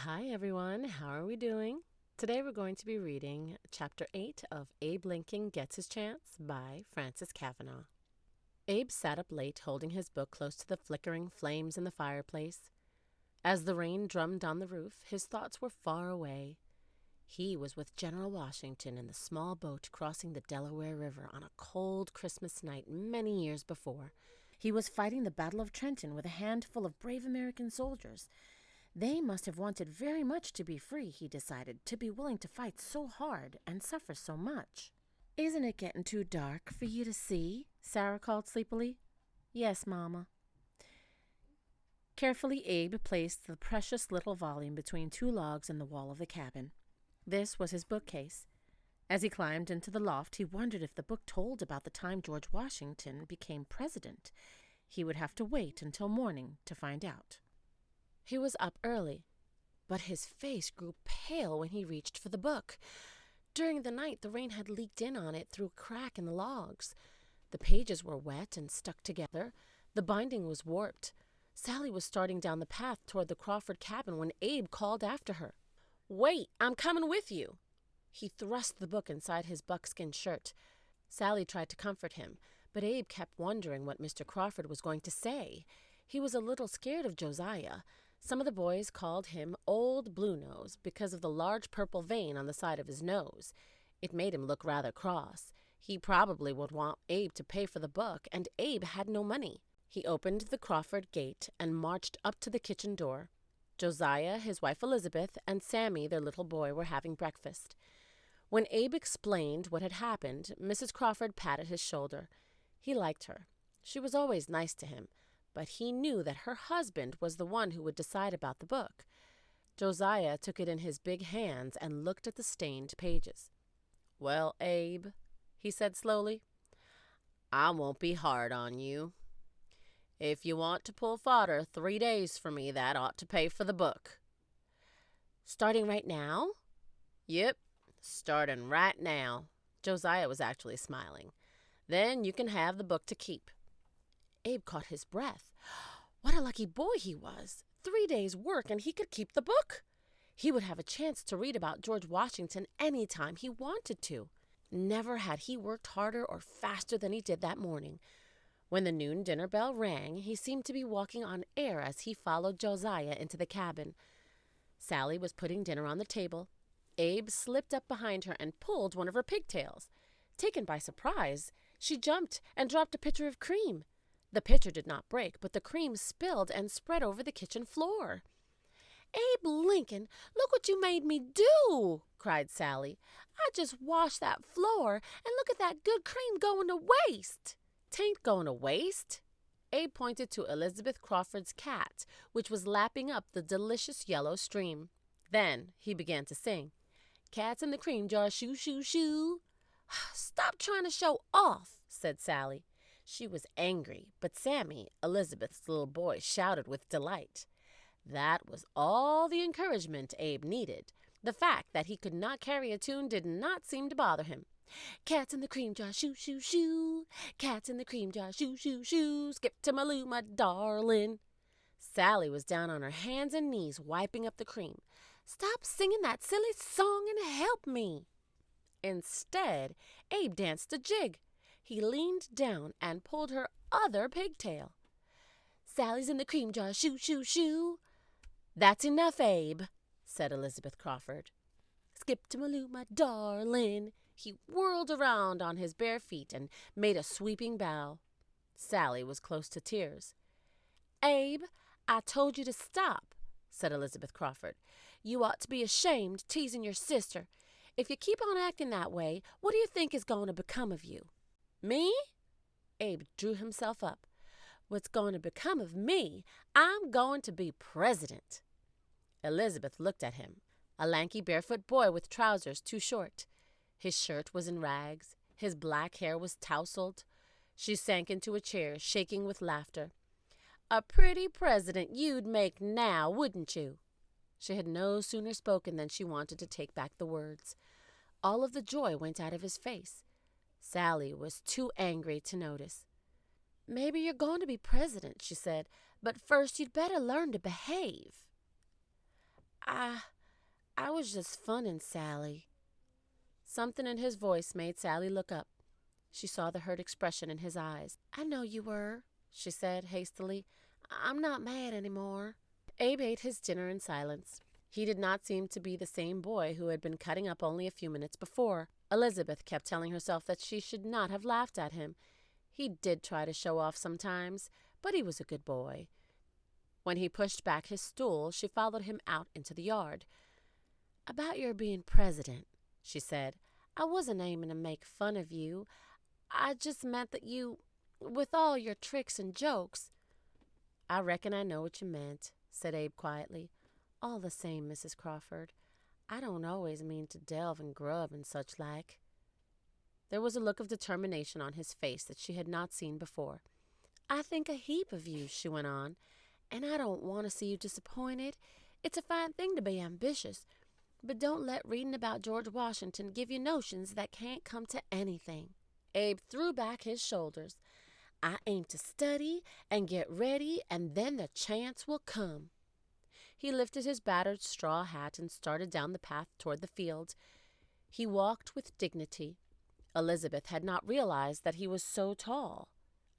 Hi everyone, how are we doing? Today we're going to be reading Chapter 8 of Abe Lincoln Gets His Chance by Frances Kavanaugh. Abe sat up late holding his book close to the flickering flames in the fireplace. As the rain drummed on the roof, his thoughts were far away. He was with General Washington in the small boat crossing the Delaware River on a cold Christmas night many years before. He was fighting the Battle of Trenton with a handful of brave American soldiers. They must have wanted very much to be free, he decided, to be willing to fight so hard and suffer so much. "Isn't it getting too dark for you to see?" Sarah called sleepily. "Yes, Mama." Carefully, Abe placed the precious little volume between two logs in the wall of the cabin. This was his bookcase. As he climbed into the loft, he wondered if the book told about the time George Washington became president. He would have to wait until morning to find out. He was up early, but his face grew pale when he reached for the book. During the night, the rain had leaked in on it through a crack in the logs. The pages were wet and stuck together. The binding was warped. Sally was starting down the path toward the Crawford cabin when Abe called after her. "Wait, I'm coming with you." He thrust the book inside his buckskin shirt. Sally tried to comfort him, but Abe kept wondering what Mr. Crawford was going to say. He was a little scared of Josiah. Some of the boys called him Old Blue Nose because of the large purple vein on the side of his nose. It made him look rather cross. He probably would want Abe to pay for the book, and Abe had no money. He opened the Crawford gate and marched up to the kitchen door. Josiah, his wife Elizabeth, and Sammy, their little boy, were having breakfast. When Abe explained what had happened, Mrs. Crawford patted his shoulder. He liked her. She was always nice to him. But he knew that her husband was the one who would decide about the book. Josiah took it in his big hands and looked at the stained pages. "Well, Abe," he said slowly, "I won't be hard on you. If you want to pull fodder 3 days for me, that ought to pay for the book." "Starting right now?" "Yep, starting right now." Josiah was actually smiling. "Then you can have the book to keep." Abe caught his breath. What a lucky boy he was. 3 days' work and he could keep the book. He would have a chance to read about George Washington any time he wanted to. Never had he worked harder or faster than he did that morning. When the noon dinner bell rang, he seemed to be walking on air as he followed Josiah into the cabin. Sally was putting dinner on the table. Abe slipped up behind her and pulled one of her pigtails. Taken by surprise, she jumped and dropped a pitcher of cream. The pitcher did not break, but the cream spilled and spread over the kitchen floor. "Abe Lincoln, look what you made me do!" cried Sally. "I just washed that floor, and look at that good cream going to waste." "'Tain't going to waste." Abe pointed to Elizabeth Crawford's cat, which was lapping up the delicious yellow stream. Then he began to sing. "Cat's in the cream jar, shoo, shoo, shoo." "Stop trying to show off," said Sally. She was angry, but Sammy, Elizabeth's little boy, shouted with delight. That was all the encouragement Abe needed. The fact that he could not carry a tune did not seem to bother him. "Cat's in the cream jar, shoo, shoo, shoo. Cat's in the cream jar, shoo, shoo, shoo. Skip to Maloo, my darling." Sally was down on her hands and knees, wiping up the cream. "Stop singing that silly song and help me." Instead, Abe danced a jig. He leaned down and pulled her other pigtail. "Sally's in the cream jar, shoo, shoo, shoo." "That's enough, Abe," said Elizabeth Crawford. "Skip to Maloo, my darling." He whirled around on his bare feet and made a sweeping bow. Sally was close to tears. "Abe, I told you to stop," said Elizabeth Crawford. "You ought to be ashamed teasing your sister. If you keep on acting that way, what do you think is going to become of you?" "Me?" Abe drew himself up. "What's going to become of me? I'm going to be president." Elizabeth looked at him, a lanky barefoot boy with trousers too short. His shirt was in rags. His black hair was tousled. She sank into a chair, shaking with laughter. "A pretty president you'd make now, wouldn't you?" She had no sooner spoken than she wanted to take back the words. All of the joy went out of his face. Sally was too angry to notice. "Maybe you're going to be president," she said, "but first you'd better learn to behave." I was just funning, Sally. Something in his voice made Sally look up. She saw the hurt expression in his eyes. I know you were, she said hastily. I'm not mad anymore. Abe ate his dinner in silence. He did not seem to be the same boy who had been cutting up only a few minutes before. Elizabeth kept telling herself that she should not have laughed at him. He did try to show off sometimes, but he was a good boy. When he pushed back his stool, she followed him out into the yard. About your being president, she said. I wasn't aiming to make fun of you. I just meant that you, with all your tricks and jokes. I reckon I know what you meant, said Abe quietly. All the same, Mrs. Crawford, I don't always mean to delve and grub and such like. There was a look of determination on his face that she had not seen before. I think a heap of you, she went on, and I don't want to see you disappointed. It's a fine thing to be ambitious, but don't let reading about George Washington give you notions that can't come to anything. Abe threw back his shoulders. I aim to study and get ready, and then the chance will come. He lifted his battered straw hat and started down the path toward the field. He walked with dignity. Elizabeth had not realized that he was so tall.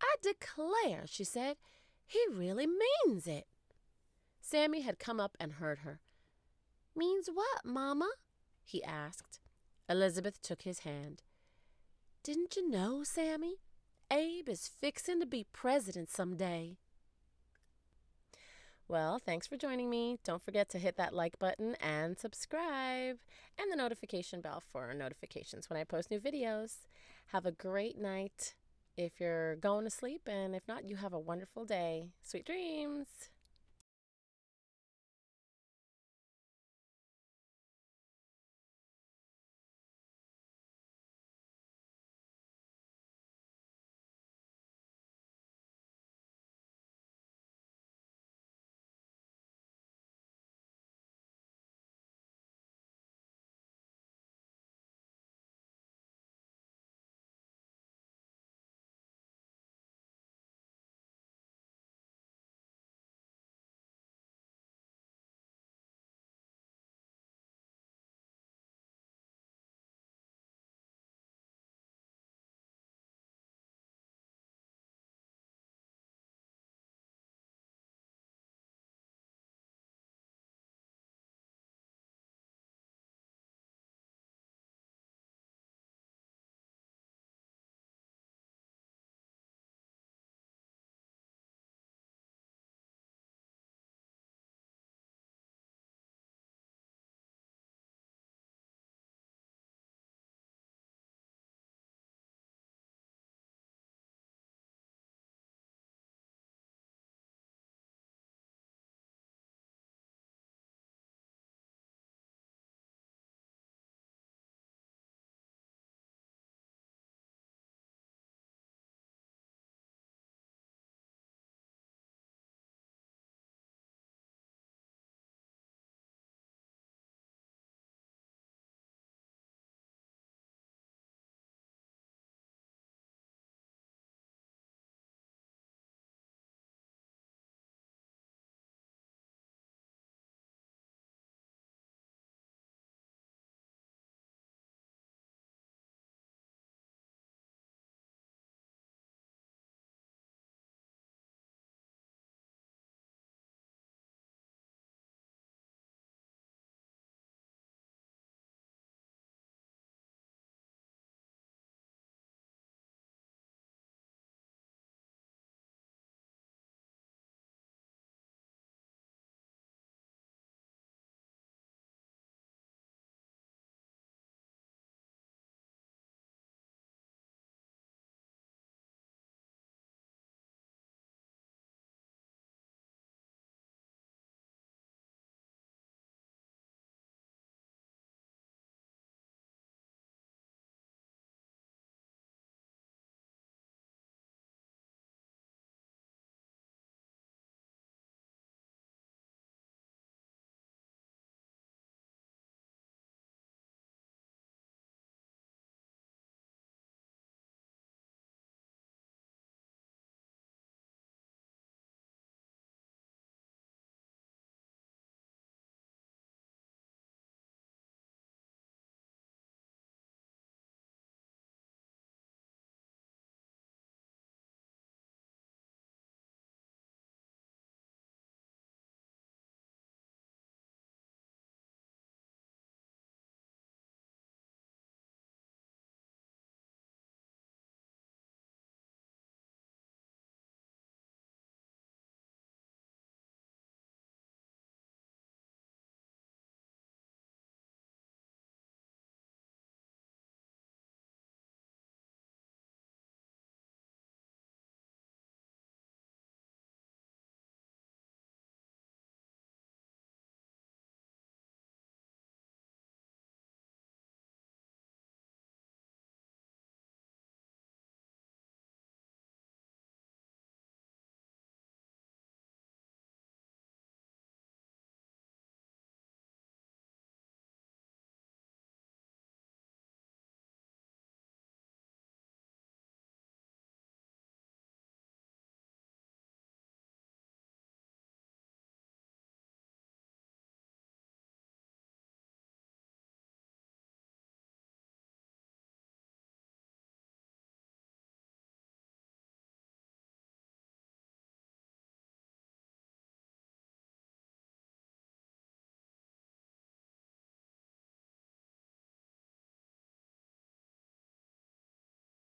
I declare, she said, he really means it. Sammy had come up and heard her. Means what, Mama? He asked. Elizabeth took his hand. Didn't you know, Sammy? Abe is fixing to be president someday. Well, thanks for joining me. Don't forget to hit that like button and subscribe, and the notification bell for notifications when I post new videos. Have a great night if you're going to sleep, and if not, you have a wonderful day. Sweet dreams.